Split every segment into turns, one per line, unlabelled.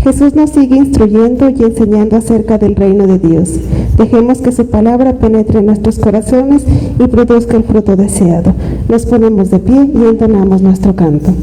Jesús nos sigue instruyendo y enseñando acerca del reino de Dios. Dejemos que su palabra penetre en nuestros corazones y produzca el fruto deseado. Nos ponemos de pie y entonamos nuestro canto.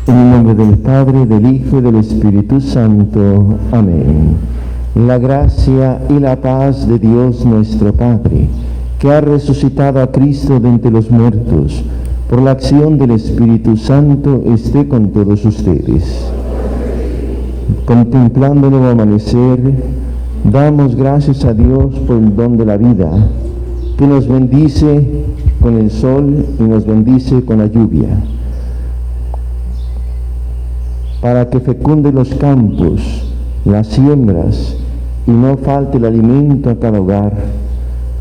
En el nombre del Padre, del Hijo y del Espíritu Santo. Amén. La gracia y la paz de Dios nuestro Padre, que ha resucitado a Cristo de entre los muertos, por la acción del Espíritu Santo, esté con todos ustedes. Contemplando el nuevo amanecer, damos gracias a Dios por el don de la vida, que nos bendice con el sol y nos bendice con la lluvia, para que fecunde los campos, las siembras, y no falte el alimento a cada hogar.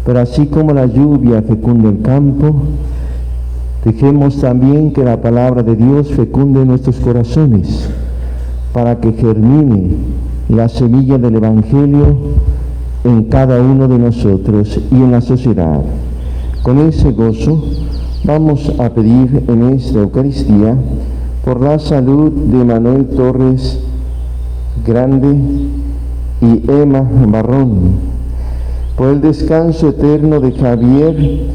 Pero así como la lluvia fecunda el campo, dejemos también que la palabra de Dios fecunde nuestros corazones, para que germine la semilla del Evangelio en cada uno de nosotros y en la sociedad. Con ese gozo vamos a pedir en esta Eucaristía por la salud de Manuel Torres Grande y Emma Barrón, por el descanso eterno de Javier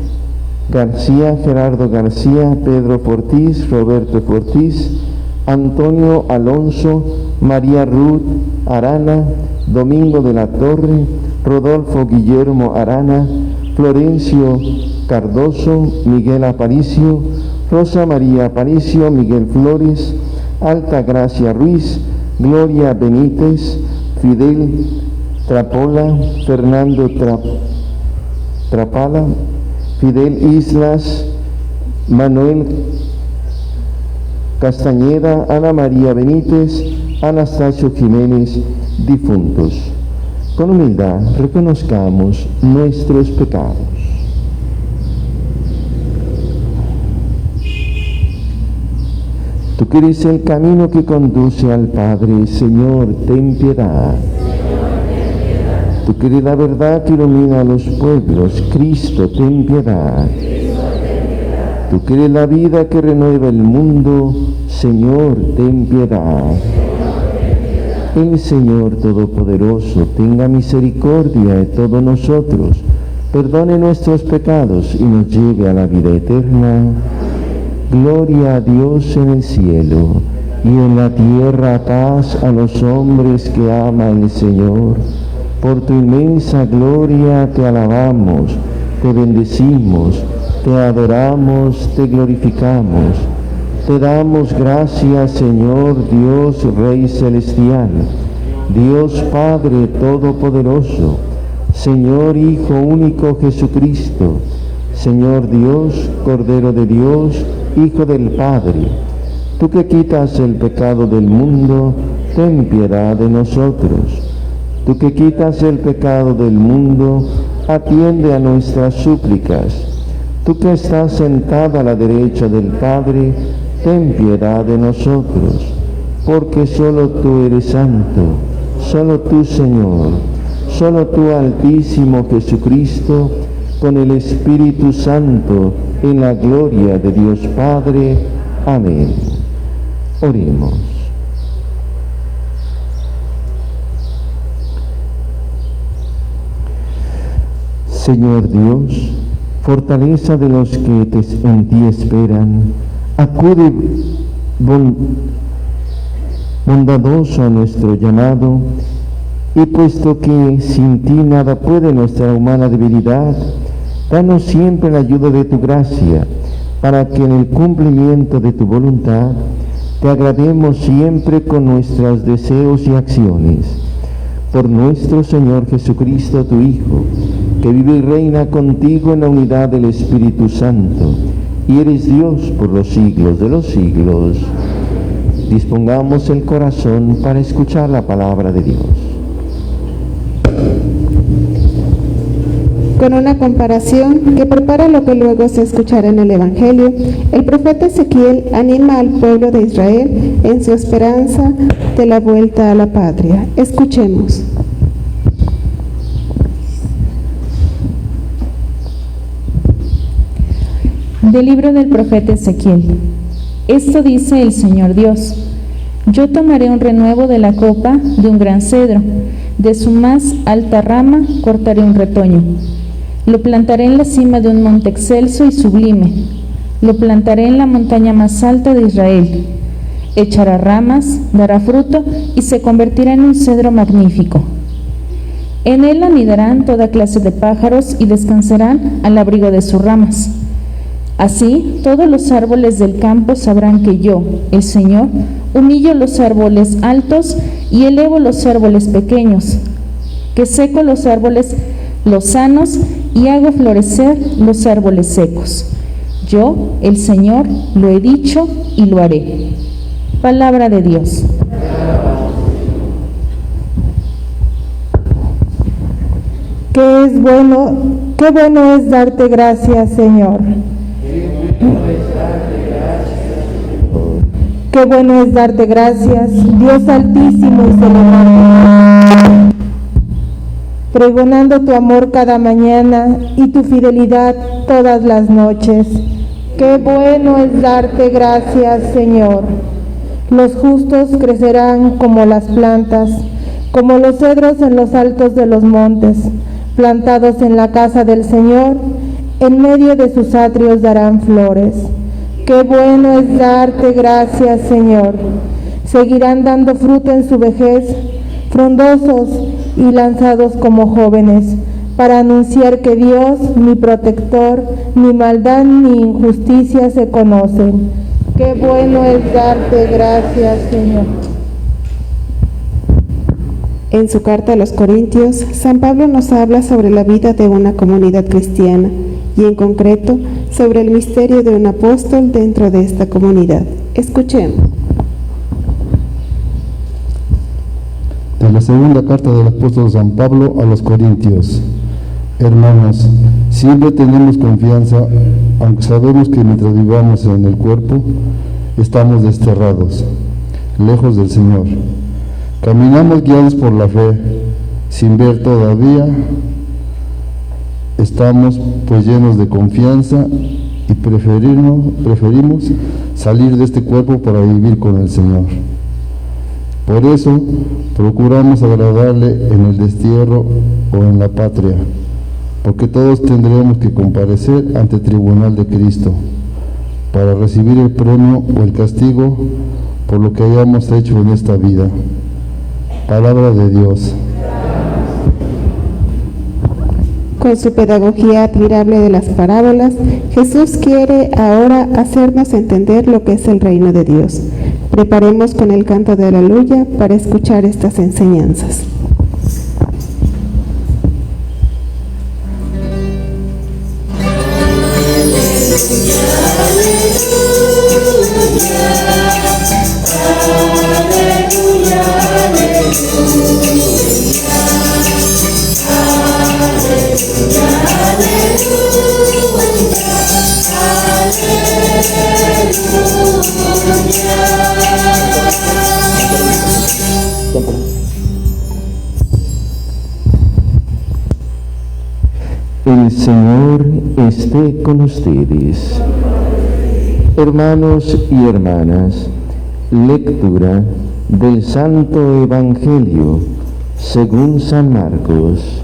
García, Gerardo García, Pedro Fortís, Roberto Fortís, Antonio Alonso, María Ruth Arana, Domingo de la Torre, Rodolfo Guillermo Arana, Florencio Cardoso, Miguel Aparicio, Rosa María Aparicio, Miguel Flores, Altagracia Ruiz, Gloria Benítez, Fidel Trapola, Fernando Trapala, Fidel Islas, Manuel Castañeda, Ana María Benítez, Anastasio Jiménez, difuntos. Con humildad reconozcamos nuestros pecados. Tú que eres el camino que conduce al Padre, Señor, ten piedad. Tú que eres la verdad que ilumina a los pueblos, Cristo, ten piedad. Tú que eres la vida que renueva el mundo, Señor, ten piedad. El Señor Todopoderoso tenga misericordia de todos nosotros, perdone nuestros pecados y nos lleve a la vida eterna. Gloria a Dios en el cielo, y en la tierra paz a los hombres que aman al Señor. Por tu inmensa gloria te alabamos, te bendecimos, te adoramos, te glorificamos. Te damos gracias, Señor Dios, Rey Celestial, Dios Padre Todopoderoso, Señor Hijo único Jesucristo, Señor Dios, Cordero de Dios, Hijo del Padre. Tú que quitas el pecado del mundo, ten piedad de nosotros. Tú que quitas el pecado del mundo, atiende a nuestras súplicas. Tú que estás sentada a la derecha del Padre, ten piedad de nosotros, porque solo tú eres santo, solo tú, Señor, solo tú, Altísimo Jesucristo, con el Espíritu Santo, en la gloria de Dios Padre. Amén. Oremos. Señor Dios, fortaleza de los que en ti esperan, acude bondadoso a nuestro llamado, y puesto que sin ti nada puede nuestra humana debilidad, danos siempre la ayuda de tu gracia, para que en el cumplimiento de tu voluntad te agrademos siempre con nuestros deseos y acciones. Por nuestro Señor Jesucristo, tu Hijo, que vive y reina contigo en la unidad del Espíritu Santo, y eres Dios por los siglos de los siglos. Dispongamos el corazón para escuchar la palabra de Dios.
Con una comparación que prepara lo que luego se escuchará en el Evangelio, el profeta Ezequiel anima al pueblo de Israel en su esperanza de la vuelta a la patria. Escuchemos.
Del libro del profeta Ezequiel. Esto dice el Señor Dios: yo tomaré un renuevo de la copa de un gran cedro, de su más alta rama cortaré un retoño. Lo plantaré en la cima de un monte excelso y sublime. Lo plantaré en la montaña más alta de Israel. Echará ramas, dará fruto y se convertirá en un cedro magnífico. En él anidarán toda clase de pájaros y descansarán al abrigo de sus ramas. Así, todos los árboles del campo sabrán que yo, el Señor, humillo los árboles altos y elevo los árboles pequeños, que seco los árboles lozanos y hago florecer los árboles secos. Yo, el Señor, lo he dicho y lo haré. Palabra de Dios.
Qué bueno es darte gracias, Señor. Qué bueno es darte gracias, Dios altísimo y celestial, pregonando tu amor cada mañana y tu fidelidad todas las noches. Qué bueno es darte gracias, Señor. Los justos crecerán como las plantas, como los cedros en los altos de los montes, plantados en la casa del Señor, en medio de sus atrios darán flores. Qué bueno es darte gracias, Señor. Seguirán dando fruto en su vejez, frondosos y lanzados como jóvenes, para anunciar que Dios, mi protector, ni maldad ni injusticia se conocen. Qué bueno es darte gracias, Señor.
En su carta a los Corintios, San Pablo nos habla sobre la vida de una comunidad cristiana y en concreto sobre el misterio de un apóstol dentro de esta comunidad. Escuchemos.
De la segunda carta del apóstol San Pablo a los Corintios. Hermanos, siempre tenemos confianza, aunque sabemos que mientras vivamos en el cuerpo, estamos desterrados, lejos del Señor. Caminamos guiados por la fe, sin ver todavía. Estamos pues llenos de confianza y preferimos salir de este cuerpo para vivir con el Señor. Por eso procuramos agradarle en el destierro o en la patria, porque todos tendremos que comparecer ante el tribunal de Cristo para recibir el premio o el castigo por lo que hayamos hecho en esta vida. Palabra de Dios.
Con su pedagogía admirable de las parábolas, Jesús quiere ahora hacernos entender lo que es el reino de Dios. Preparemos con el canto de Aleluya para escuchar estas enseñanzas.
El Señor esté con ustedes. Hermanos y hermanas, lectura del Santo Evangelio según San Marcos.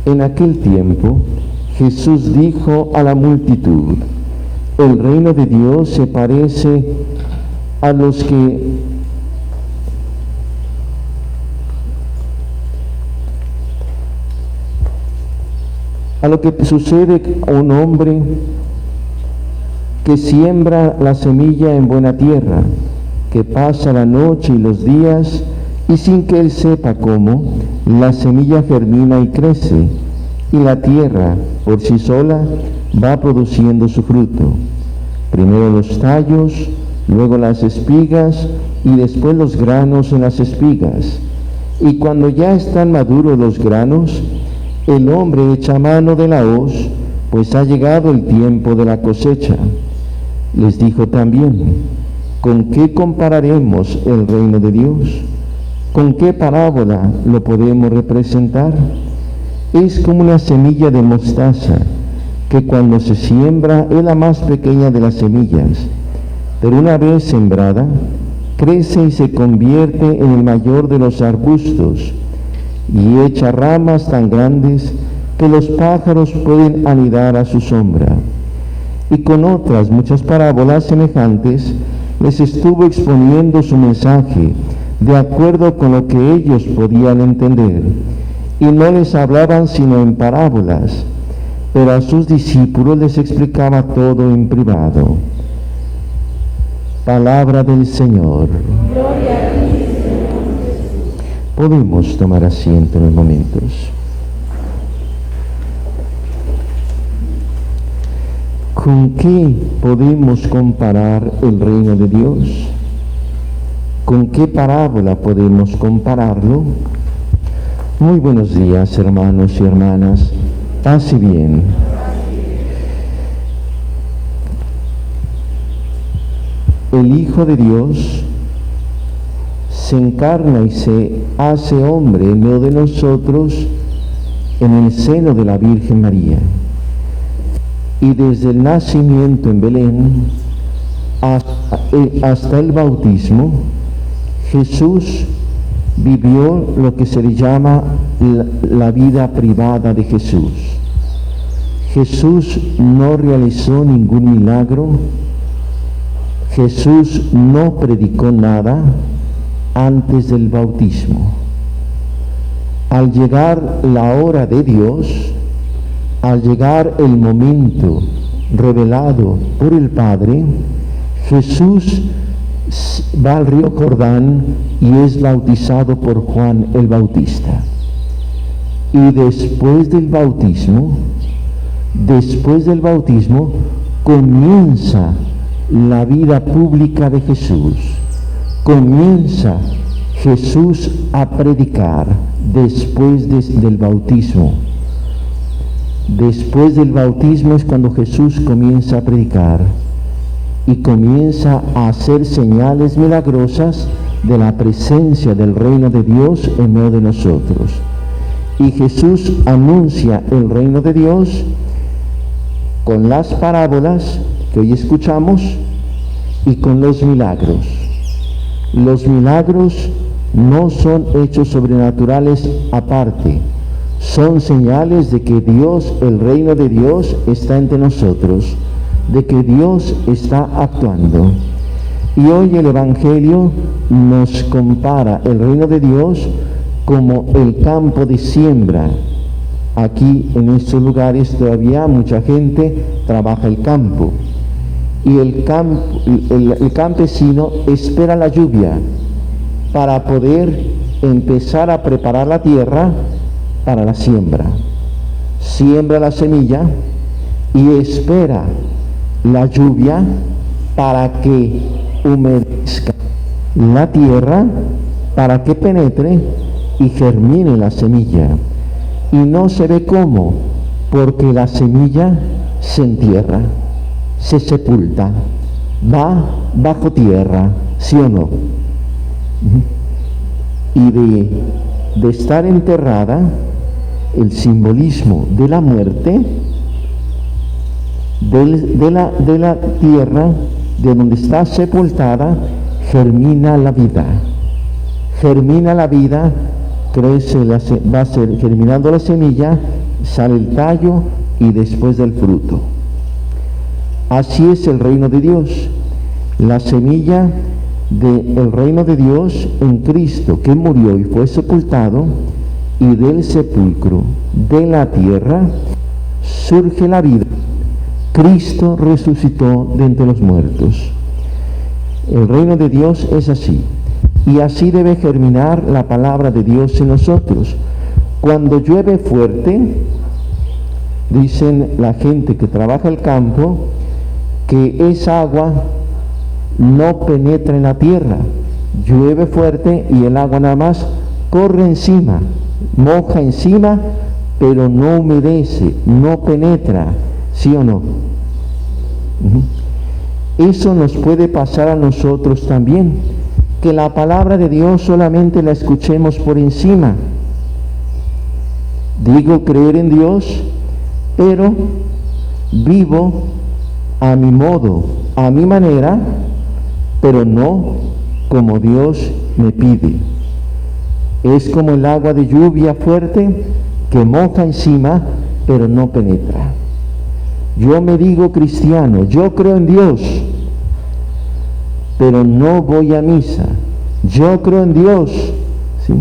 En aquel tiempo, Jesús dijo a la multitud: el reino de Dios se parece a los que a lo que sucede a un hombre que siembra la semilla en buena tierra, que pasa la noche y los días y sin que él sepa cómo, la semilla germina y crece, y la tierra por sí sola va produciendo su fruto. Primero los tallos, luego las espigas y después los granos en las espigas. Y cuando ya están maduros los granos, el hombre echa mano de la hoz, pues ha llegado el tiempo de la cosecha. Les dijo también: ¿con qué compararemos el reino de Dios? ¿Con qué parábola lo podemos representar? Es como una semilla de mostaza, que cuando se siembra es la más pequeña de las semillas, pero una vez sembrada, crece y se convierte en el mayor de los arbustos, y echa ramas tan grandes que los pájaros pueden anidar a su sombra. Y con otras muchas parábolas semejantes les estuvo exponiendo su mensaje, de acuerdo con lo que ellos podían entender, y no les hablaban sino en parábolas, pero a sus discípulos les explicaba todo en privado. Palabra del Señor.
Gloria a ti, Señor.
Podemos tomar asiento en los momentos. ¿Con qué podemos comparar el reino de Dios? ¿Con qué parábola podemos compararlo? Muy buenos días, hermanos y hermanas. Paz y bien. El Hijo de Dios se encarna y se hace hombre en medio de nosotros en el seno de la Virgen María. Y desde el nacimiento en Belén hasta el bautismo, Jesús vivió lo que se le llama la vida privada de Jesús. Jesús no realizó ningún milagro, Jesús no predicó nada antes del bautismo. Al llegar la hora de Dios, al llegar el momento revelado por el Padre, Jesús va al río Jordán y es bautizado por Juan el Bautista. Y después del bautismo, comienza la vida pública de Jesús. Comienza Jesús a predicar después del bautismo. Después del bautismo es cuando Jesús comienza a predicar y comienza a hacer señales milagrosas de la presencia del reino de Dios en medio de nosotros. Y Jesús anuncia el reino de Dios con las parábolas que hoy escuchamos y con los milagros. Los milagros no son hechos sobrenaturales aparte, son señales de que Dios, el reino de Dios, está entre nosotros, de que Dios está actuando. Y hoy el Evangelio nos compara el reino de Dios como el campo de siembra. Aquí en estos lugares todavía mucha gente trabaja el campo. Y el campesino espera la lluvia para poder empezar a preparar la tierra para la siembra. Siembra la semilla y espera la lluvia para que humedezca la tierra, para que penetre y germine la semilla. Y no se ve cómo, porque la semilla se entierra, se sepulta, va bajo tierra, ¿sí o no? Y de estar enterrada, el simbolismo de la muerte, de la tierra, de donde está sepultada, germina la vida. Germina la vida, crece, va a ser germinando la semilla, sale el tallo y después del fruto. Así es el reino de Dios. La semilla del reino de Dios en Cristo, que murió y fue sepultado, y del sepulcro, de la tierra, surge la vida. Cristo resucitó de entre los muertos. El reino de Dios es así, y así debe germinar la palabra de Dios en nosotros. Cuando llueve fuerte, dicen la gente que trabaja el campo, que esa agua no penetra en la tierra. Llueve fuerte y el agua nada más corre encima, moja encima, pero no humedece, no penetra, ¿sí o no? Eso nos puede pasar a nosotros también, que la palabra de Dios solamente la escuchemos por encima. Digo creer en Dios, pero vivo a mi modo, a mi manera, pero no como Dios me pide. Es como el agua de lluvia fuerte que moja encima, pero no penetra. Yo me digo cristiano, yo creo en Dios, pero no voy a misa. Yo creo en Dios, ¿sí?,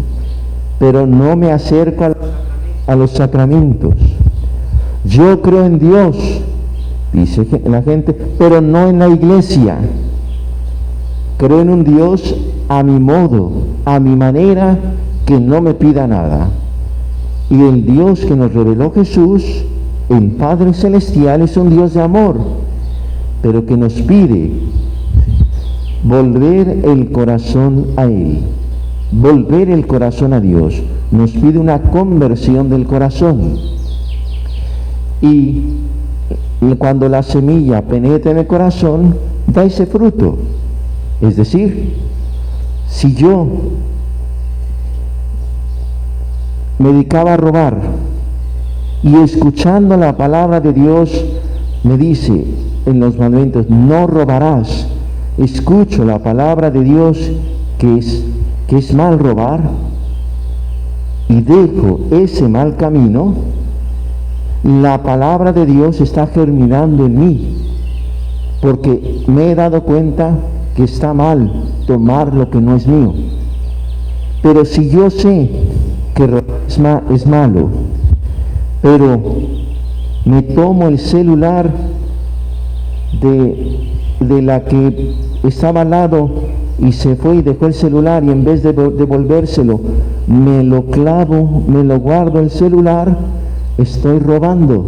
pero no me acerco a los sacramentos. Yo creo en Dios, dice la gente, pero no en la iglesia. Creo en un Dios a mi modo, a mi manera, que no me pida nada. Y el Dios que nos reveló Jesús, el Padre Celestial, es un Dios de amor, pero que nos pide volver el corazón a Él, volver el corazón a Dios. Nos pide una conversión del corazón. Y cuando la semilla penetra en el corazón, da ese fruto. Es decir, si yo me dedicaba a robar y escuchando la palabra de Dios me dice en los mandamientos, no robarás, escucho la palabra de Dios que es mal robar y dejo ese mal camino, la palabra de Dios está germinando en mí, porque me he dado cuenta que está mal tomar lo que no es mío. Pero si yo sé que robar es malo, pero me tomo el celular de la que estaba al lado y se fue y dejó el celular, y en vez de devolvérselo me lo clavo, me lo guardo el celular, estoy robando.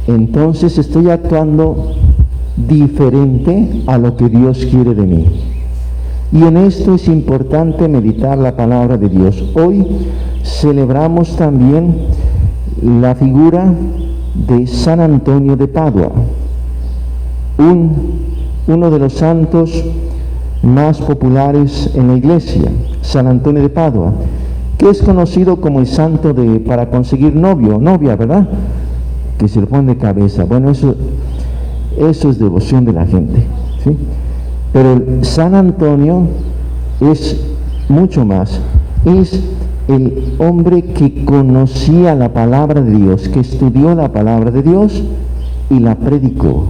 Entonces estoy actuando diferente a lo que Dios quiere de mí. Y en esto es importante meditar la palabra de Dios. Hoy celebramos también la figura de San Antonio de Padua, uno de los santos más populares en la iglesia, San Antonio de Padua, que es conocido como el santo para conseguir novio o novia, ¿verdad? Que se lo pone de cabeza. Bueno, eso es devoción de la gente, ¿sí? Pero el San Antonio es mucho más, es el hombre que conocía la palabra de Dios, que estudió la palabra de Dios y la predicó.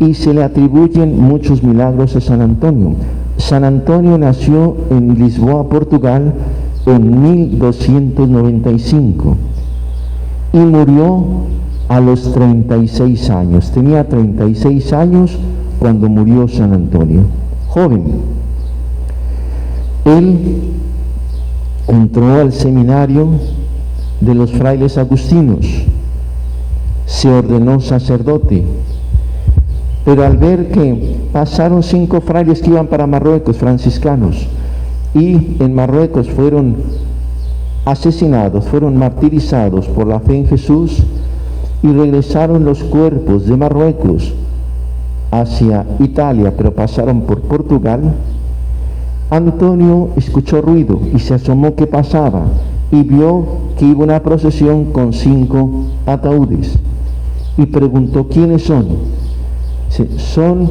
Y se le atribuyen muchos milagros a San Antonio. San Antonio nació en Lisboa, Portugal, en 1295 y murió a los 36 años. Tenía 36 años cuando murió San Antonio, joven. Él entró al seminario de los frailes agustinos, se ordenó sacerdote, pero al ver que pasaron 5 frailes que iban para Marruecos, franciscanos, y en Marruecos fueron asesinados, fueron martirizados por la fe en Jesús, y regresaron los cuerpos de Marruecos hacia Italia, pero pasaron por Portugal, Antonio escuchó ruido y se asomó qué pasaba, y vio que iba una procesión con 5 ataúdes, y preguntó quiénes son. Son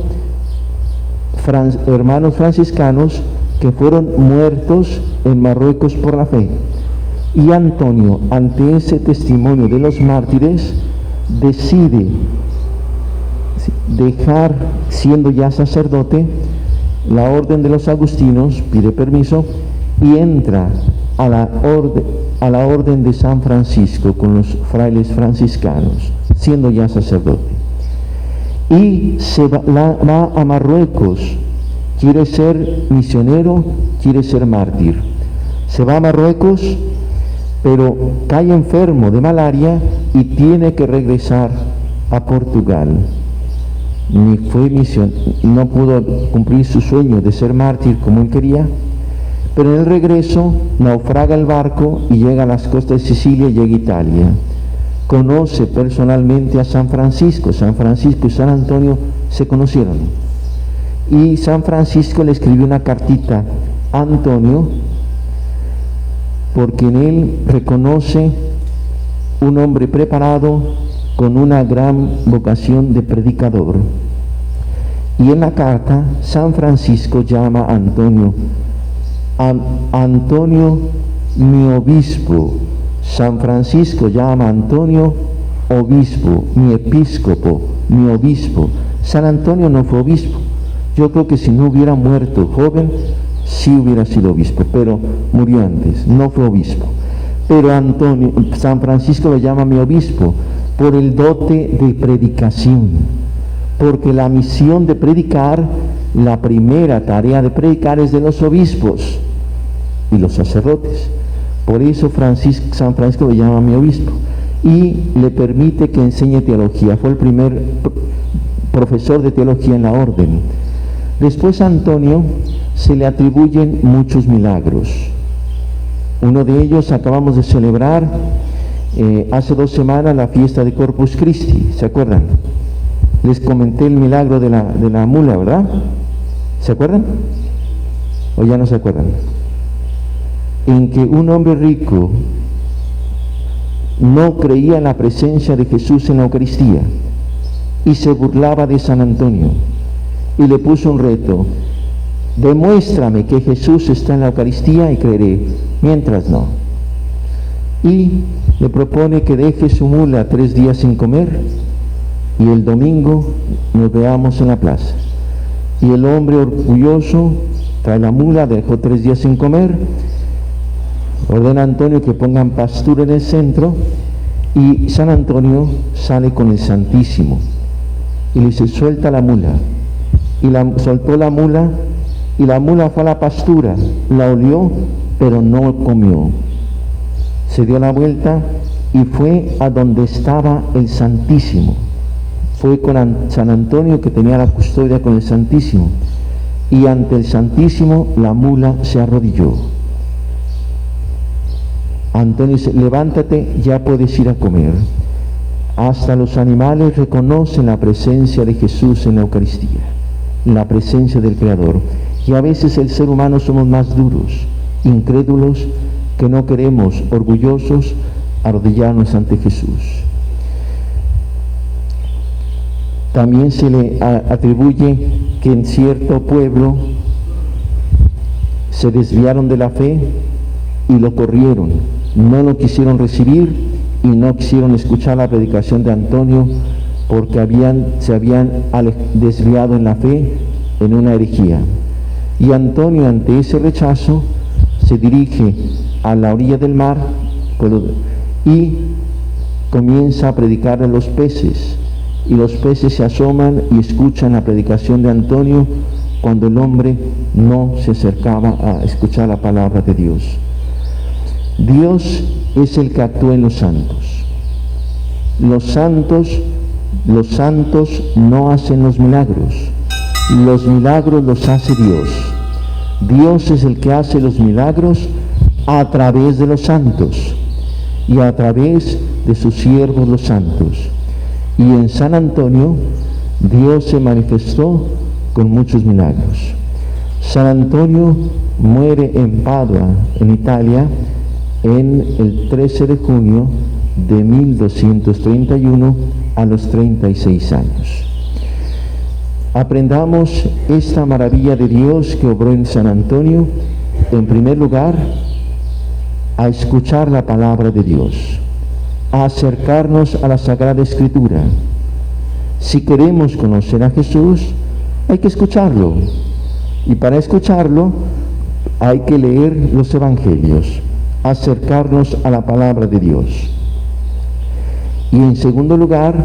hermanos franciscanos que fueron muertos en Marruecos por la fe. Y Antonio, ante ese testimonio de los mártires, decide dejar, siendo ya sacerdote, la orden de los agustinos, pide permiso y entra a la orden a la orden de San Francisco con los frailes franciscanos, siendo ya sacerdote. Y se va a Marruecos, quiere ser misionero, quiere ser mártir. Se va a Marruecos, pero cae enfermo de malaria y tiene que regresar a Portugal. Ni fue no pudo cumplir su sueño de ser mártir como él quería, pero en el regreso naufraga el barco y llega a las costas de Sicilia y llega a Italia. Conoce personalmente a San Francisco. San Francisco y San Antonio se conocieron. Y San Francisco le escribió una cartita a Antonio, porque en él reconoce un hombre preparado con una gran vocación de predicador. Y en la carta, San Francisco llama a Antonio, Antonio mi obispo. San Francisco llama a Antonio obispo, mi episcopo, mi obispo. San Antonio no fue obispo. Yo creo que si no hubiera muerto joven, sí hubiera sido obispo, pero murió antes, no fue obispo. Pero San Francisco lo llama mi obispo por el dote de predicación, porque la misión de predicar, la primera tarea de predicar es de los obispos y los sacerdotes. Por eso San Francisco lo llama mi obispo y le permite que enseñe teología. Fue el primer profesor de teología en la orden. Después a Antonio se le atribuyen muchos milagros. Uno de ellos acabamos de celebrar hace 2 semanas la fiesta de Corpus Christi, ¿se acuerdan? Les comenté el milagro de la mula, ¿verdad? ¿Se acuerdan? ¿O ya no se acuerdan? En que un hombre rico no creía en la presencia de Jesús en la Eucaristía y se burlaba de San Antonio y le puso un reto: demuéstrame que Jesús está en la Eucaristía y creeré, mientras no. Y le propone que deje su mula 3 días sin comer y el domingo nos veamos en la plaza. Y el hombre orgulloso trae la mula, dejó 3 días sin comer, ordena a Antonio que pongan pastura en el centro y San Antonio sale con el Santísimo y le dice: suelta la mula. Y soltó la mula y la mula fue a la pastura, la olió pero no comió. Se dio la vuelta y fue a donde estaba el Santísimo. Fue con San Antonio, que tenía la custodia con el Santísimo, y ante el Santísimo la mula se arrodilló. Antonio dice: levántate, ya puedes ir a comer. Hasta los animales reconocen la presencia de Jesús en la Eucaristía, la presencia del Creador. Y a veces el ser humano somos más duros, incrédulos, que no queremos, orgullosos, arrodillarnos ante Jesús. También se le atribuye que en cierto pueblo se desviaron de la fe y lo corrieron, no lo quisieron recibir y no quisieron escuchar la predicación de Antonio porque se habían desviado en la fe en una herejía. Y Antonio, ante ese rechazo, se dirige a la orilla del mar y comienza a predicar a los peces, y los peces se asoman y escuchan la predicación de Antonio cuando el hombre no se acercaba a escuchar la palabra de Dios. Dios es el que actúa en los santos. Los santos no hacen los milagros los hace Dios. Dios es el que hace los milagros a través de los santos y a través de sus siervos los santos. Y en San Antonio Dios se manifestó con muchos milagros. San Antonio muere en Padua, en Italia, en el 13 de junio de 1231 a los 36 años. Aprendamos esta maravilla de Dios que obró en San Antonio, en primer lugar, a escuchar la palabra de Dios, a acercarnos a la Sagrada Escritura. Si queremos conocer a Jesús, hay que escucharlo, y para escucharlo hay que leer los Evangelios, acercarnos a la palabra de Dios. Y en segundo lugar,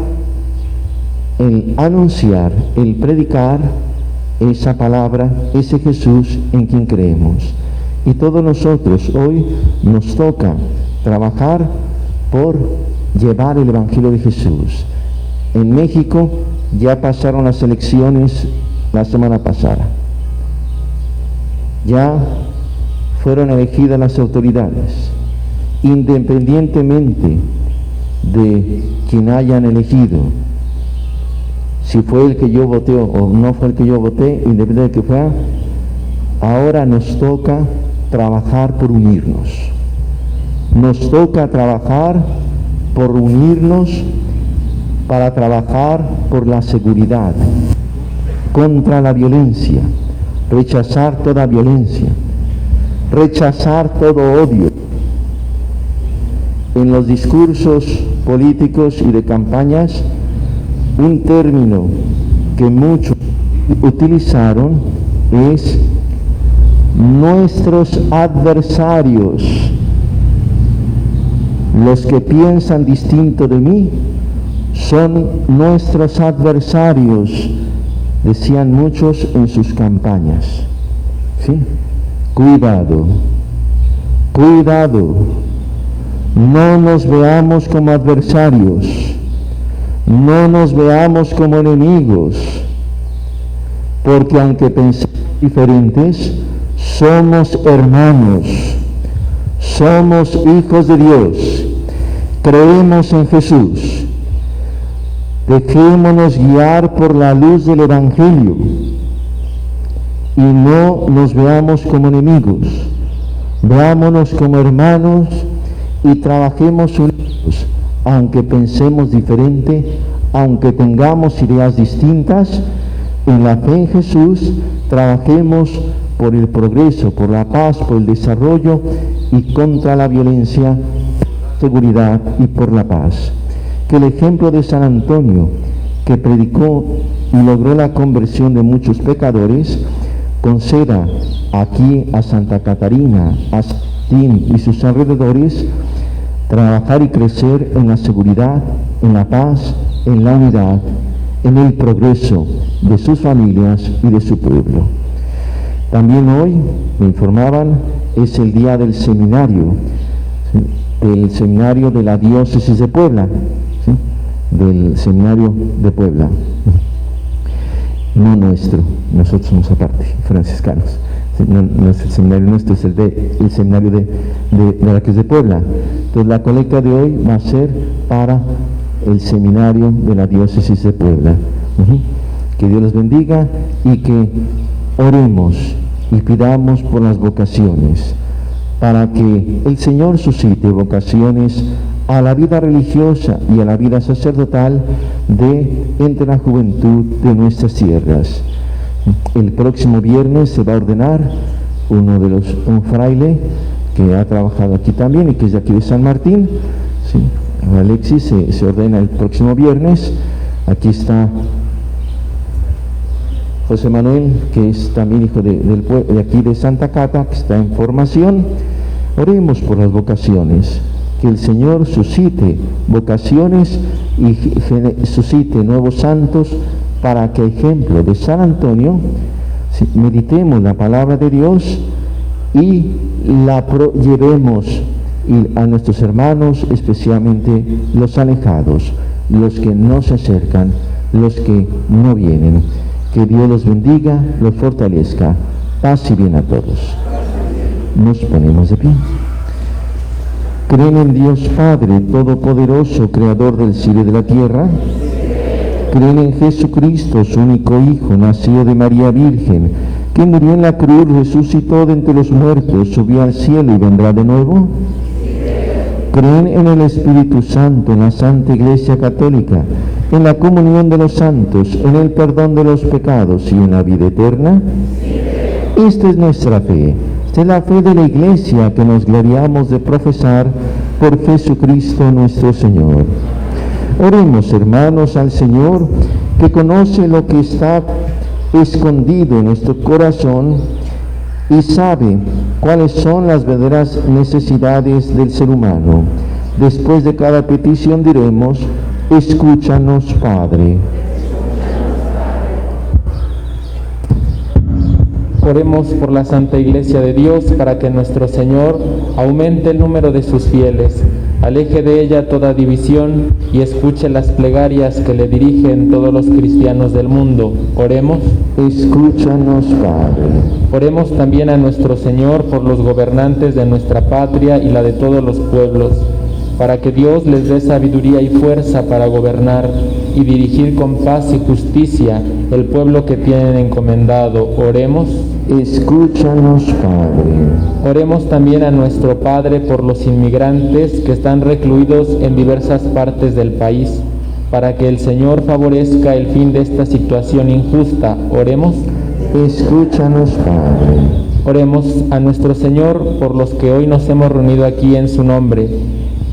el anunciar, el predicar esa palabra, ese Jesús en quien creemos. Y todos nosotros hoy nos toca trabajar por llevar el Evangelio de Jesús. En México ya pasaron las elecciones la semana pasada. Ya fueron elegidas las autoridades. Independientemente de quien hayan elegido, si fue el que yo voté o no fue el que yo voté, independientemente de que fuera, ahora nos toca trabajar por unirnos. Nos toca trabajar por unirnos para trabajar por la seguridad, contra la violencia, rechazar toda violencia, rechazar todo odio. En los discursos políticos y de campañas, un término que muchos utilizaron es nuestros adversarios. Los que piensan distinto de mí son nuestros adversarios, decían muchos en sus campañas. ¿Sí? Cuidado, cuidado, no nos veamos como adversarios, no nos veamos como enemigos, porque aunque pensemos diferentes, somos hermanos, somos hijos de Dios, creemos en Jesús. Dejémonos guiar por la luz del Evangelio y no nos veamos como enemigos, veámonos como hermanos y trabajemos unidos, aunque pensemos diferente, aunque tengamos ideas distintas, en la fe en Jesús trabajemos por el progreso, por la paz, por el desarrollo y contra la violencia, seguridad y por la paz. Que el ejemplo de San Antonio, que predicó y logró la conversión de muchos pecadores, conceda aquí a Santa Catarina, a San Martín y sus alrededores, trabajar y crecer en la seguridad, en la paz, en la unidad, en el progreso de sus familias y de su pueblo. También hoy, me informaban, es el día del seminario, ¿sí? Del seminario de la diócesis de Puebla, ¿sí? Del seminario de Puebla, no nuestro, nosotros somos aparte, franciscanos. No es el seminario nuestro, es el seminario de la que es de Puebla. Entonces la colecta de hoy va a ser para el seminario de la diócesis de Puebla. Que Dios los bendiga y que oremos y pidamos por las vocaciones, para que el Señor suscite vocaciones a la vida religiosa y a la vida sacerdotal entre la juventud de nuestras tierras. El próximo viernes se va a ordenar un fraile que ha trabajado aquí también y que es de aquí de San Martín, ¿sí? Alexis se ordena el próximo viernes. Aquí está José Manuel, que es también hijo de aquí de Santa Cata, que está en formación. Oremos por las vocaciones, que el Señor suscite vocaciones y suscite nuevos santos, para que, a ejemplo de San Antonio, meditemos la palabra de Dios y la llevemos a nuestros hermanos, especialmente los alejados, los que no se acercan, los que no vienen. Que Dios los bendiga, los fortalezca. Paz y bien a todos. Nos ponemos de pie. ¿Creen en Dios Padre Todopoderoso, Creador del cielo y de la tierra? ¿Creen en Jesucristo, su único Hijo, nacido de María Virgen, que murió en la cruz, resucitó de entre los muertos, subió al cielo y vendrá de nuevo? ¿Creen en el Espíritu Santo, en la Santa Iglesia Católica, en la comunión de los santos, en el perdón de los pecados y en la vida eterna? Esta es nuestra fe. Esta es la fe de la Iglesia que nos gloriamos de profesar por Jesucristo nuestro Señor. Oremos, hermanos, al Señor, que conoce lo que está escondido en nuestro corazón, y sabe cuáles son las verdaderas necesidades del ser humano. Después de cada petición diremos: escúchanos, Padre.
Oremos por la Santa Iglesia de Dios para que nuestro Señor aumente el número de sus fieles, aleje de ella toda división y escuche las plegarias que le dirigen todos los cristianos del mundo. Oremos.
Escúchanos, Padre.
Oremos también a nuestro Señor por los gobernantes de nuestra patria y la de todos los pueblos, para que Dios les dé sabiduría y fuerza para gobernar y dirigir con paz y justicia el pueblo que tienen encomendado. Oremos.
Escúchanos, Padre.
Oremos también a nuestro Padre por los inmigrantes que están recluidos en diversas partes del país, para que el Señor favorezca el fin de esta situación injusta. Oremos.
Escúchanos, Padre.
Oremos a nuestro Señor por los que hoy nos hemos reunido aquí en su nombre,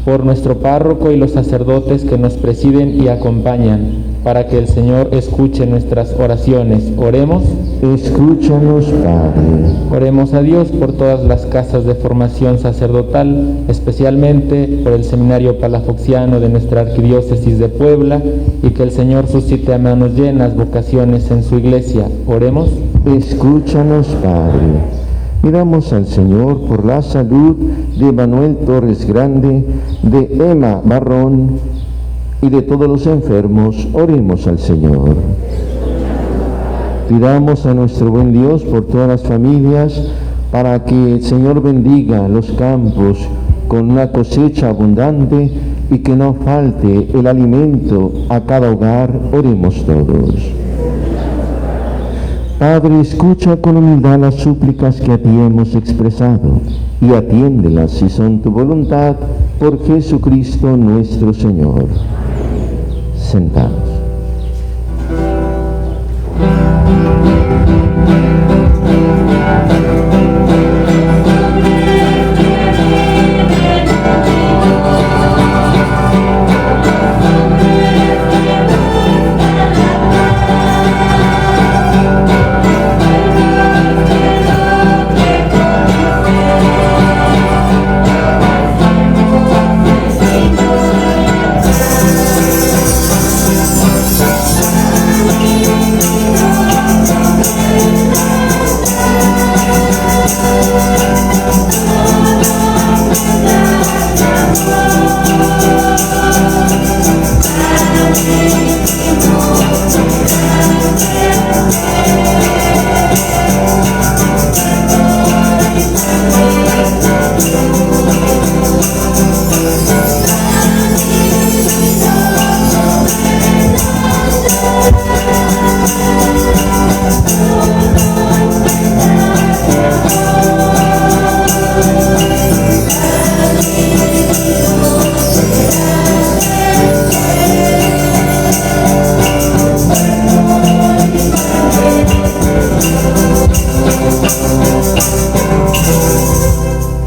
por nuestro párroco y los sacerdotes que nos presiden y acompañan, para que el Señor escuche nuestras oraciones. Oremos.
Escúchanos, Padre.
Oremos a Dios por todas las casas de formación sacerdotal, especialmente por el Seminario Palafoxiano de nuestra Arquidiócesis de Puebla, y que el Señor suscite a manos llenas vocaciones en su Iglesia. Oremos.
Escúchanos, Padre. Miramos al Señor por la salud de Manuel Torres Grande, de Emma Barrón y de todos los enfermos. Oremos al Señor. Pidamos a nuestro buen Dios por todas las familias, para que el Señor bendiga los campos con una cosecha abundante y que no falte el alimento a cada hogar. Oremos todos. Padre, escucha con humildad las súplicas que a ti hemos expresado y atiéndelas si son tu voluntad, por Jesucristo nuestro Señor. Sentados.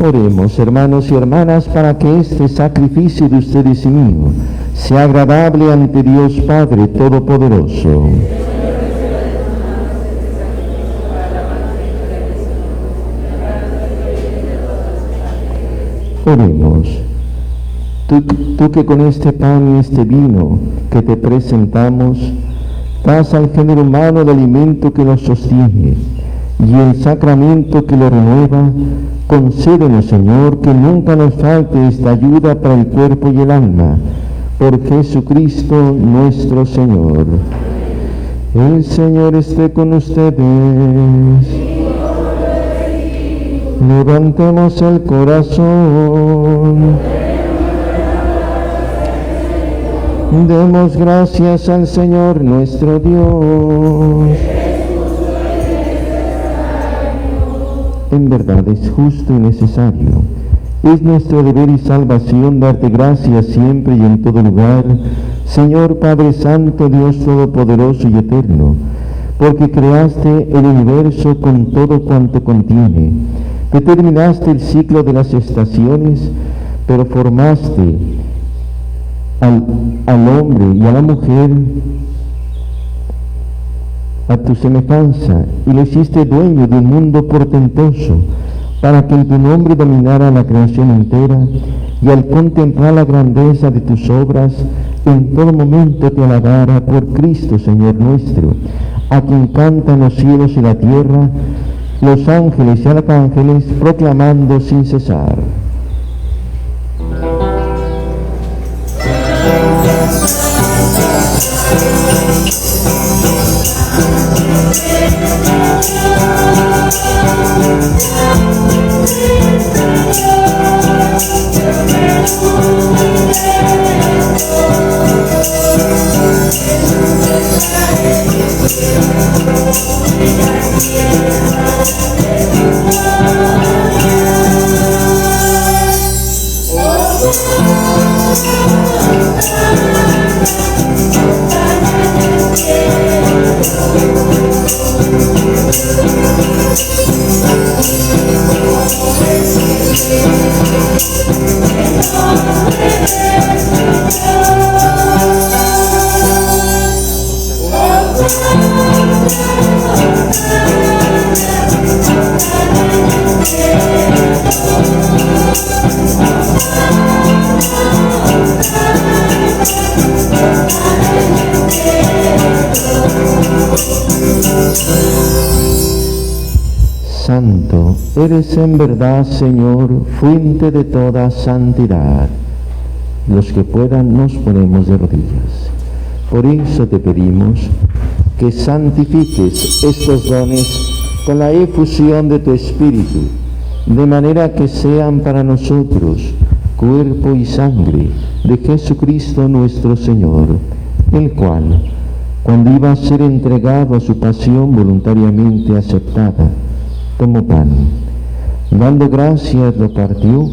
Oremos, hermanos y hermanas, para que este sacrificio de ustedes y mío sea agradable ante Dios Padre Todopoderoso. Oremos. Tú que con este pan y este vino que te presentamos, das al género humano el alimento que nos sostiene y el sacramento que lo renueva, concédenos, Señor, que nunca nos falte esta ayuda para el cuerpo y el alma, por Jesucristo nuestro Señor. El Señor esté con ustedes. Levantemos el corazón. Demos gracias al Señor nuestro Dios. En verdad es justo y necesario. Es nuestro deber y salvación darte gracias siempre y en todo lugar, Señor Padre Santo, Dios Todopoderoso y Eterno, porque creaste el universo con todo cuanto contiene, determinaste el ciclo de las estaciones, pero formaste al hombre y a la mujer a tu semejanza y lo hiciste dueño de un mundo portentoso, para que en tu nombre dominara la creación entera, y al contemplar la grandeza de tus obras, en todo momento te alabara por Cristo, Señor nuestro, a quien cantan los cielos y la tierra, los ángeles y arcángeles, proclamando sin cesar. Santo, eres en verdad, Señor, fuente de toda santidad. Los que puedan nos ponemos de rodillas. Por eso te pedimos que santifiques estos dones con la efusión de tu Espíritu, de manera que sean para nosotros cuerpo y sangre de Jesucristo nuestro Señor, el cual, cuando iba a ser entregado a su pasión voluntariamente aceptada, tomó pan, dando gracias lo partió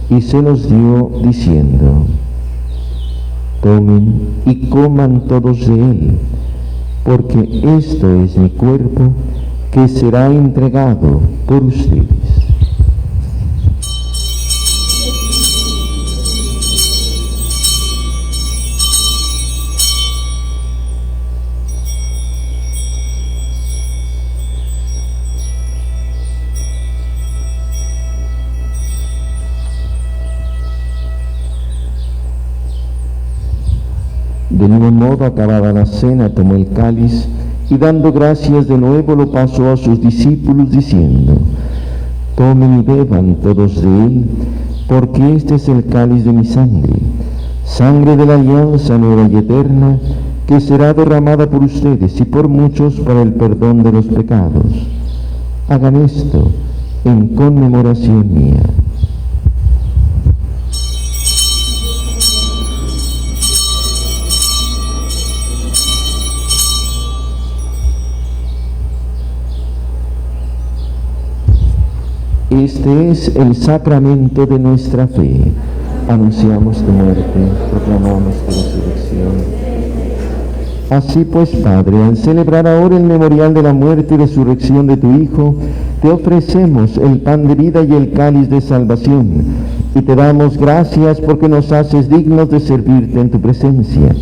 y se los dio diciendo: tomen y coman todos de él, porque esto es mi cuerpo que será entregado por ustedes. De mismo modo, acabada la cena, tomó el cáliz y dando gracias de nuevo lo pasó a sus discípulos diciendo: tomen y beban todos de él, porque este es el cáliz de mi sangre, sangre de la alianza nueva y eterna, que será derramada por ustedes y por muchos para el perdón de los pecados. Hagan esto en conmemoración mía. Este es el sacramento de nuestra fe. Anunciamos tu muerte, proclamamos tu resurrección. Así pues, Padre, al celebrar ahora el memorial de la muerte y resurrección de tu Hijo, te ofrecemos el pan de vida y el cáliz de salvación, y te damos gracias porque nos haces dignos de servirte en tu presencia.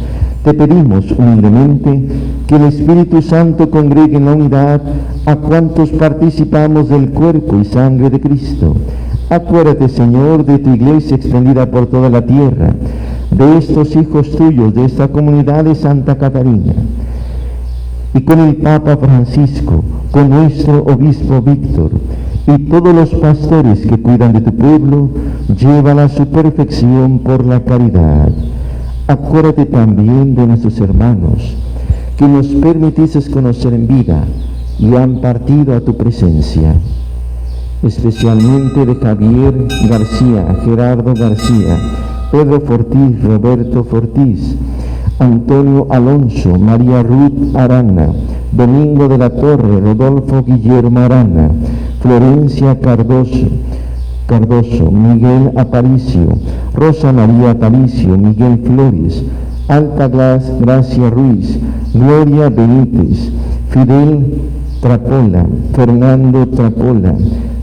Te pedimos humildemente que el Espíritu Santo congregue en la unidad a cuantos participamos del cuerpo y sangre de Cristo. Acuérdate, Señor, de tu iglesia extendida por toda la tierra, de estos hijos tuyos, de esta comunidad de Santa Catarina, y con el Papa Francisco, con nuestro obispo Víctor, y todos los pastores que cuidan de tu pueblo, llévala a su perfección por la caridad. Acuérdate también de nuestros hermanos, que nos permitiste conocer en vida y han partido a tu presencia, especialmente de Javier García, Gerardo García, Pedro Fortís, Roberto Fortís, Antonio Alonso, María Ruth Arana, Domingo de la Torre, Rodolfo Guillermo Arana, Florencia Cardoso, Miguel Aparicio, Rosa María Aparicio, Miguel Flores, Alta Gracia Ruiz, Gloria Benítez, Fidel Trapola, Fernando Trapola,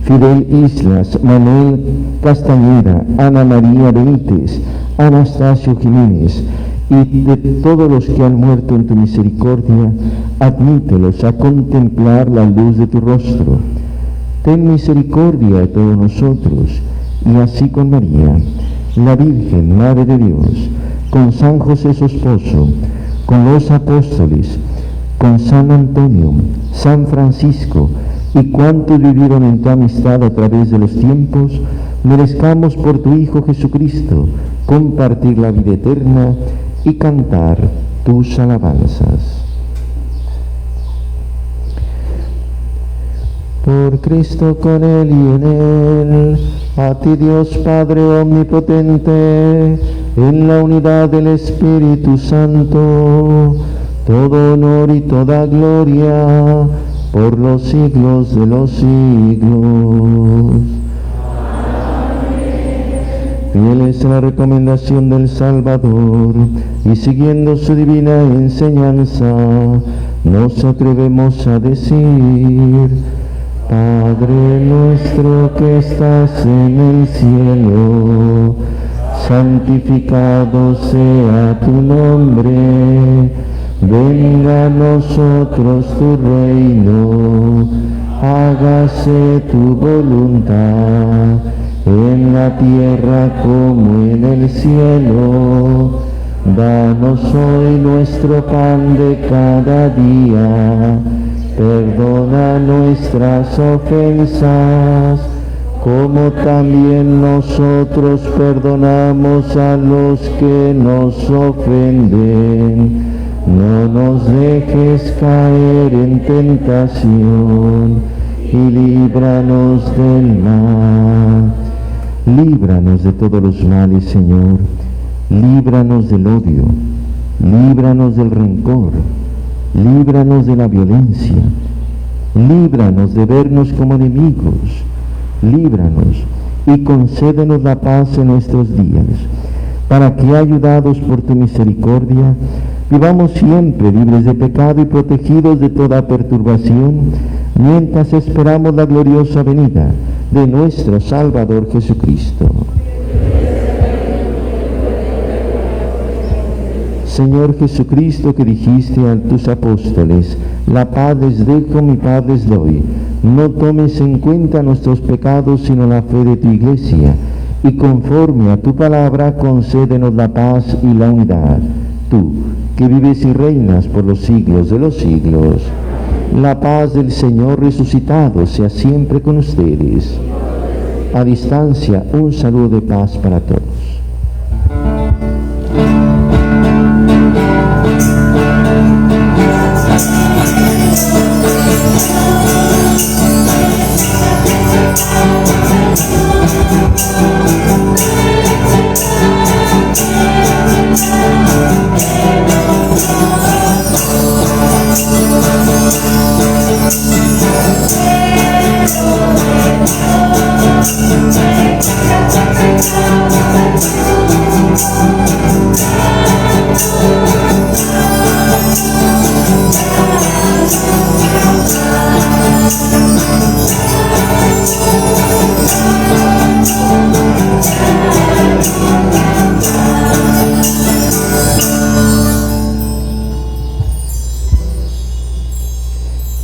Fidel Islas, Manuel Castañeda, Ana María Benítez, Anastasio Jiménez, y de todos los que han muerto en tu misericordia, admítelos a contemplar la luz de tu rostro. Ten misericordia de todos nosotros, y así con María, la Virgen, Madre de Dios, con San José su esposo, con los apóstoles, con San Antonio, San Francisco, y cuantos vivieron en tu amistad a través de los tiempos, merezcamos por tu Hijo Jesucristo compartir la vida eterna y cantar tus alabanzas. Por Cristo, con Él y en Él, a ti Dios Padre Omnipotente, en la unidad del Espíritu Santo, todo honor y toda gloria, por los siglos de los siglos. Fieles a la recomendación del Salvador y siguiendo su divina enseñanza, nos atrevemos a decir: Padre nuestro que estás en el cielo, santificado sea tu nombre, venga a nosotros tu reino, hágase tu voluntad, en la tierra como en el cielo. Danos hoy nuestro pan de cada día, perdona nuestras ofensas, como también nosotros perdonamos a los que nos ofenden. No nos dejes caer en tentación, y líbranos del mal. Líbranos de todos los males, Señor. Líbranos del odio, líbranos del rencor, líbranos de la violencia, líbranos de vernos como enemigos, líbranos y concédenos la paz en nuestros días, para que, ayudados por tu misericordia, vivamos siempre libres de pecado y protegidos de toda perturbación, mientras esperamos la gloriosa venida de nuestro Salvador Jesucristo. Señor Jesucristo, que dijiste a tus apóstoles: la paz les dejo, mi paz les doy, no tomes en cuenta nuestros pecados, sino la fe de tu Iglesia, y conforme a tu palabra concédenos la paz y la unidad. Tú, que vives y reinas por los siglos de los siglos, la paz del Señor resucitado sea siempre con ustedes. A distancia, un saludo de paz para todos.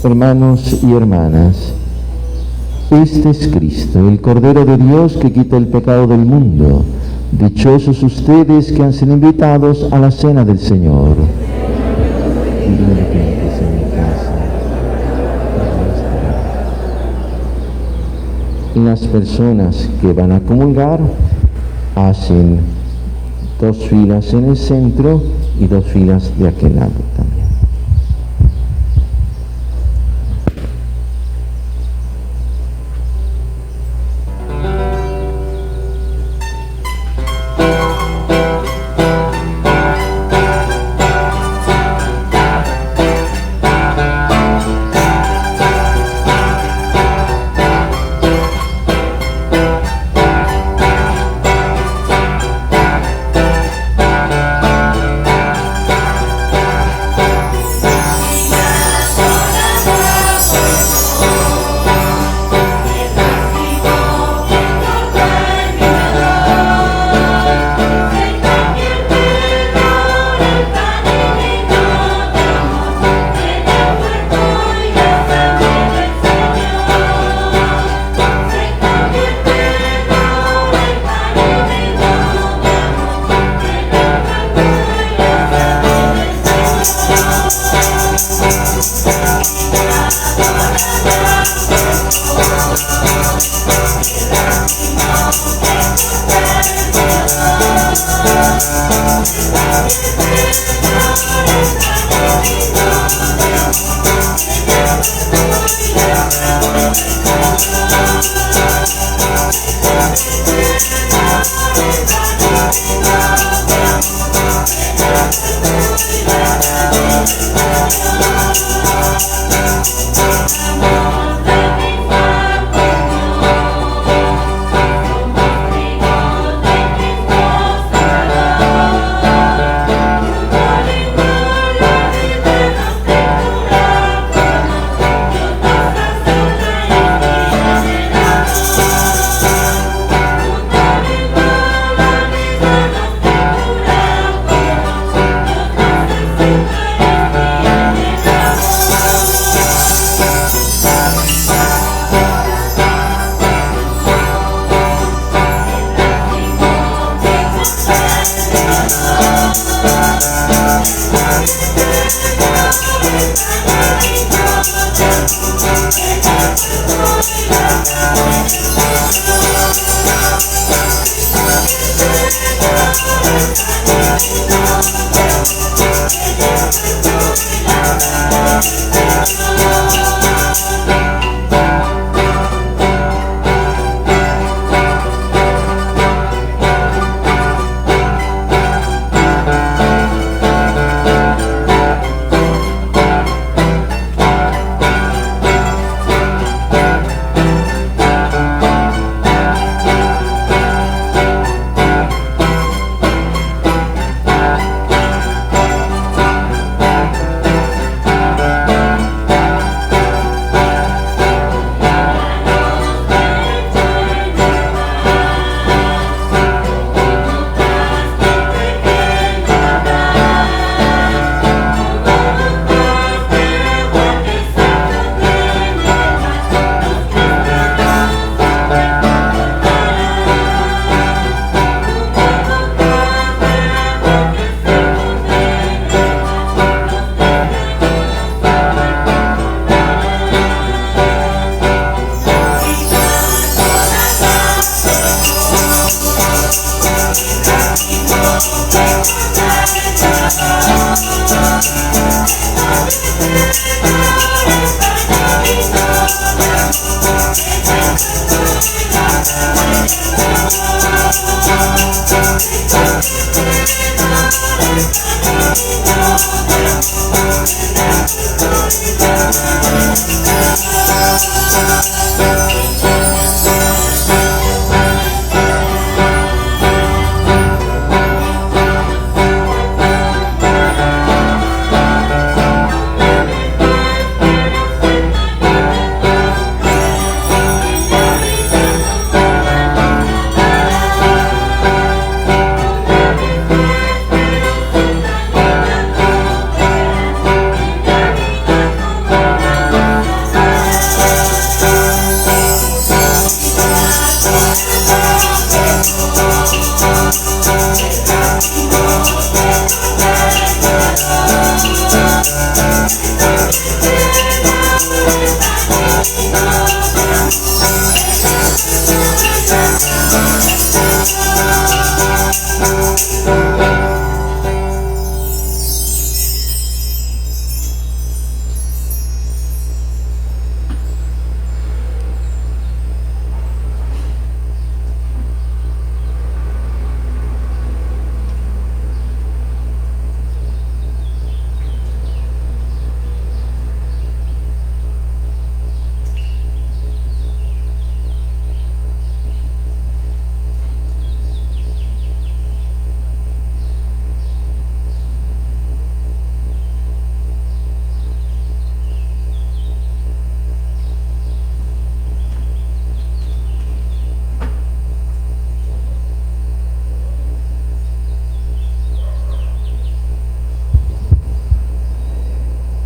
Hermanos y hermanas, este es Cristo, el Cordero de Dios que quita el pecado del mundo. Dichosos ustedes que han sido invitados a la cena del Señor. Las personas que van a comulgar hacen 2 filas en el centro y 2 filas de aquel lado también.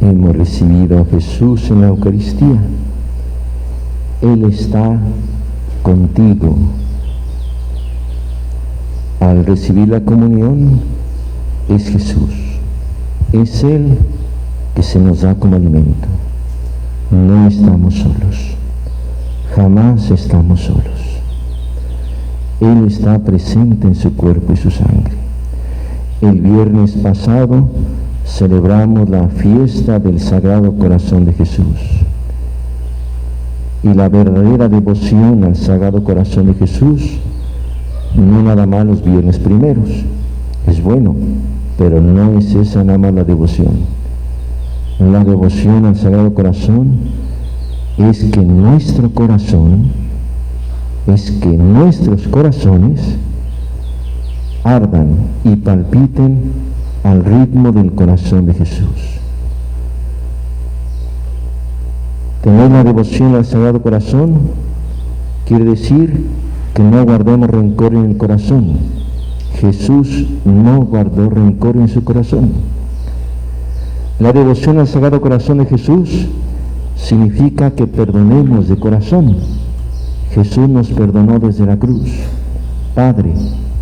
hemos recibido a Jesús en la Eucaristía. Él está contigo. Al recibir la comunión, es Jesús. Es Él que se nos da como alimento. No estamos solos. Jamás estamos solos. Él está presente en su cuerpo y su sangre. El viernes pasado celebramos la fiesta del Sagrado Corazón de Jesús. Y la verdadera devoción al Sagrado Corazón de Jesús, no nada más los viernes primeros, es bueno, pero no es esa nada más la devoción. La devoción al Sagrado Corazón es que nuestros corazones ardan y palpiten al ritmo del corazón de Jesús. Tener la devoción al Sagrado Corazón quiere decir que no guardemos rencor en el corazón. Jesús no guardó rencor en su corazón. La devoción al Sagrado Corazón de Jesús significa que perdonemos de corazón. Jesús nos perdonó desde la cruz. Padre,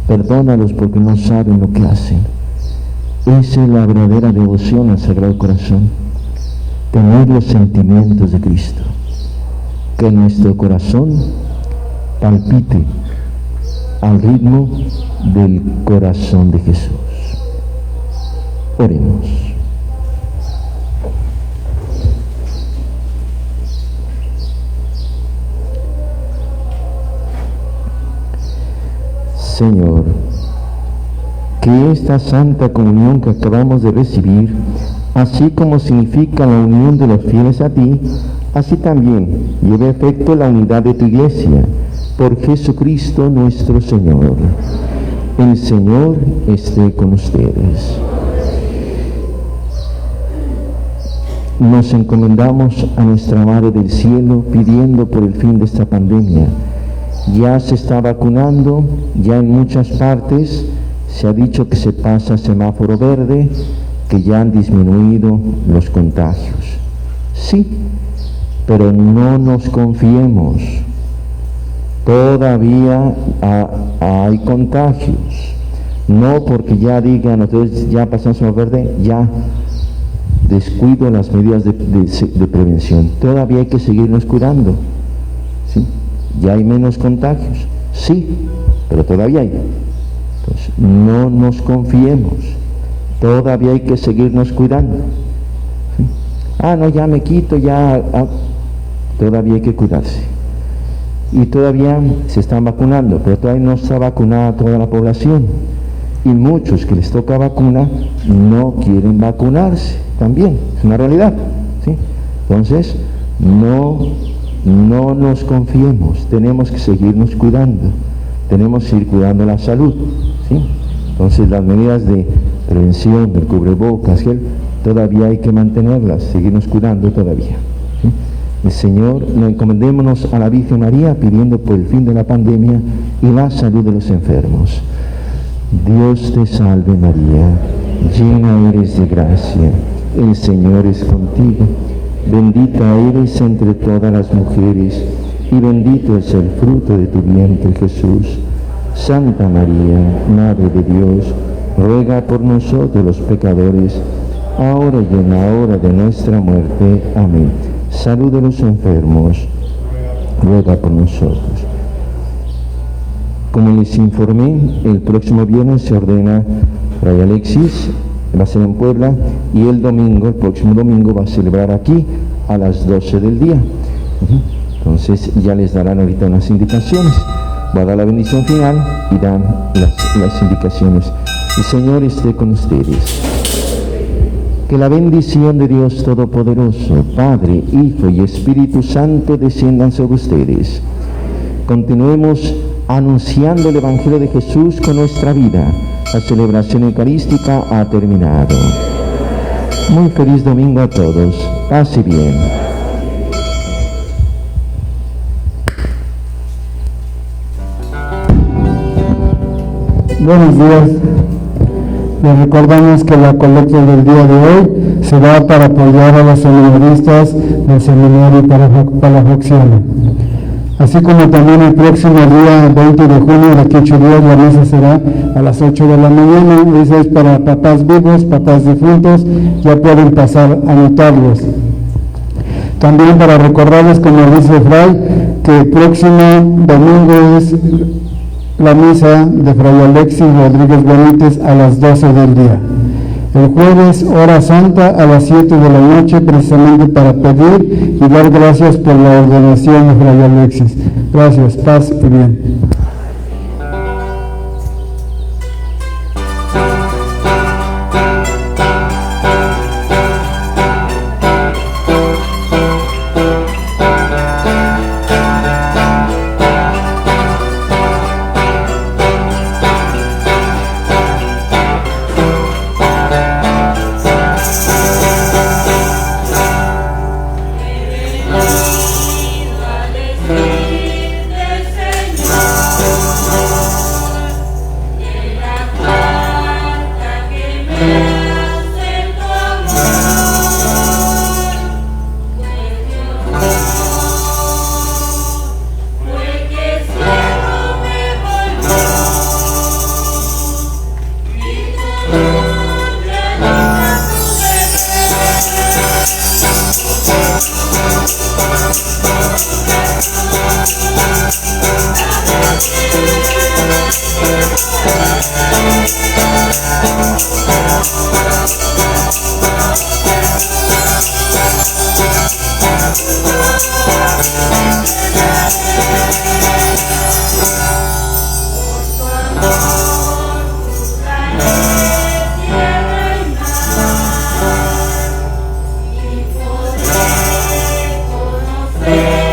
perdónalos porque no saben lo que hacen. Esa es la verdadera devoción al Sagrado Corazón. Tener los sentimientos de Cristo. Que nuestro corazón palpite al ritmo del corazón de Jesús. Oremos. Señor, que esta Santa Comunión que acabamos de recibir, así como significa la unión de los fieles a ti, así también lleve a efecto la unidad de tu Iglesia, por Jesucristo nuestro Señor. El Señor esté con ustedes. Nos encomendamos a nuestra Madre del Cielo pidiendo por el fin de esta pandemia. Ya se está vacunando, ya en muchas partes se ha dicho que se pasa a semáforo verde, que ya han disminuido los contagios. Sí, pero no nos confiemos. Todavía hay contagios. No porque ya digan, entonces ya pasamos a verde, ya descuido las medidas de prevención. Todavía hay que seguirnos cuidando. ¿Sí? Ya hay menos contagios, sí, pero todavía hay. Entonces, no nos confiemos, todavía hay que seguirnos cuidando. ¿Sí? No, ya me quito, todavía hay que cuidarse. Y todavía se están vacunando, pero todavía no está vacunada toda la población. Y muchos que les toca vacuna no quieren vacunarse también, es una realidad. ¿Sí? Entonces, no nos confiemos, tenemos que seguirnos cuidando, tenemos que ir cuidando la salud. ¿Sí? Entonces las medidas de prevención, del cubrebocas, gel, todavía hay que mantenerlas, seguirnos cuidando todavía. ¿Sí? El Señor, encomendémonos a la Virgen María pidiendo por el fin de la pandemia y la salud de los enfermos. Dios te salve María, llena eres de gracia, el Señor es contigo. Bendita eres entre todas las mujeres, y bendito es el fruto de tu vientre, Jesús. Santa María, Madre de Dios, ruega por nosotros los pecadores, ahora y en la hora de nuestra muerte. Amén. Salud de los enfermos, ruega por nosotros. Como les informé, el próximo viernes se ordena Fray Alexis, va a ser en Puebla, y el próximo domingo va a celebrar aquí a las 12 del día. Entonces ya les darán ahorita unas indicaciones, va a dar la bendición final y dan las indicaciones. El Señor esté con ustedes. Que la bendición de Dios Todopoderoso, Padre, Hijo y Espíritu Santo desciendan sobre ustedes. Continuemos anunciando el Evangelio de Jesús con nuestra vida. La celebración eucarística ha terminado. Muy feliz domingo a todos. Paz y bien.
Buenos días. Les recordamos que la colecta del día de hoy se da para apoyar a los seminaristas del seminario para Palafoxiana. Así como también el próximo día 20 de junio, de aquí a 8 días, la misa será a las 8 de la mañana. Esa es para papás vivos, papás difuntos, ya pueden pasar a anotarlos. También para recordarles, como dice Fray, que el próximo domingo es la misa de Fray Alexis Rodríguez Benítez a las 12 del día. El jueves, hora santa a las 7 de la noche, precisamente para pedir y dar gracias por la ordenación de Fray Alexis. Gracias, paz y bien.
Thank you.